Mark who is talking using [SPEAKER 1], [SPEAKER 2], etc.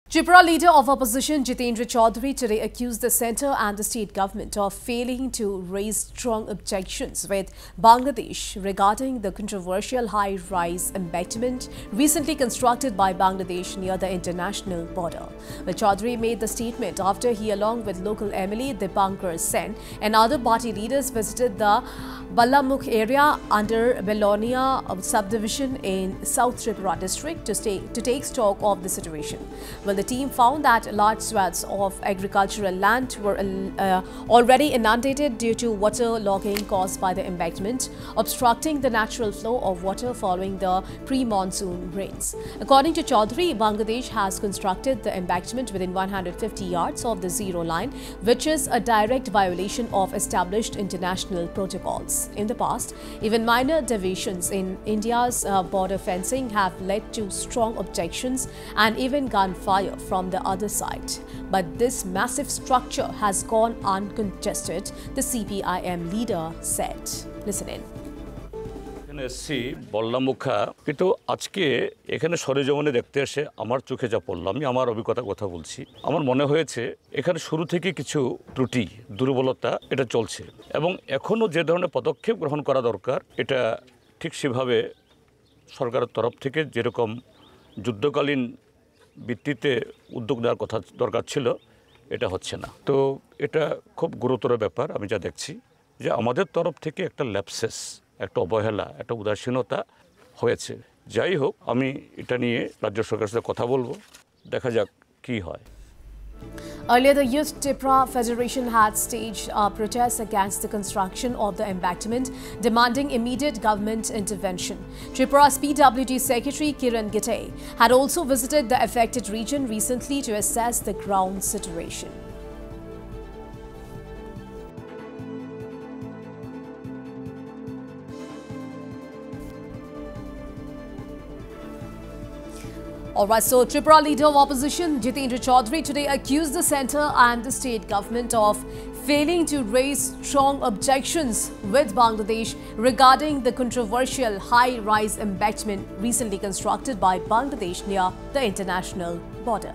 [SPEAKER 1] Tripura leader of opposition Jitendra Chaudhary today accused the centre and the state government of failing to raise strong objections with Bangladesh regarding the controversial high-rise embankment recently constructed by Bangladesh near the international border. Well, Chaudhary made the statement after he, along with local MLA Dipankar Sen and other party leaders, visited the Ballamukh area under Belonia subdivision in South Tripura district to take stock of the situation. Well, the team found that large swaths of agricultural land were already inundated due to water logging caused by the embankment, obstructing the natural flow of water following the pre-monsoon rains. According to Chaudhary, Bangladesh has constructed the embankment within 150 yards of the zero line, which is a direct violation of established international protocols. In the past, even minor deviations in India's border fencing have led to strong objections and even gunfire from the other side. But this massive structure has gone uncontested, the CPIM leader said. Listen in.
[SPEAKER 2] এসছি বল্লামুখা কিন্তু আজকে এখানে সরেজমিনে দেখতে এসে আমার চোখে যা পড়ল আমি আমার অভিজ্ঞতার কথা বলছি আমার মনে হয়েছে এখানে শুরু থেকে কিছু ত্রুটি দুর্বলতা এটা চলছে এবং এখনো যে ধরনের পদক্ষেপ গ্রহণ করা দরকার এটা ঠিক সেভাবে সরকারের তরফ থেকে যেরকম যুদ্ধকালীন ভিত্তিতে উদ্যোগ নেওয়ার কথা দরকার ছিল এটা হচ্ছে না তো এটা খুব গুরুতর ব্যাপার আমি যা দেখছি যে আমাদের তরফ থেকে একটা ল্যাপসেস একটা অবহেলা একটা উদাসীনতা হয়েছে যাই হোক আমি এটা নিয়ে রাজ্য সরকারের সাথে কথা বলবো দেখা যাক কি হয়
[SPEAKER 1] Earlier, the Youth Tripura Federation had staged protests against the construction of the embankment, demanding immediate government intervention. Tripura's PWD Secretary Kiran Gitay had also visited the affected region recently to assess the ground situation. Alright, so Tripura leader of opposition Jitendra Chaudhary today accused the centre and the state government of failing to raise strong objections with Bangladesh regarding the controversial high-rise embankment recently constructed by Bangladesh near the international border.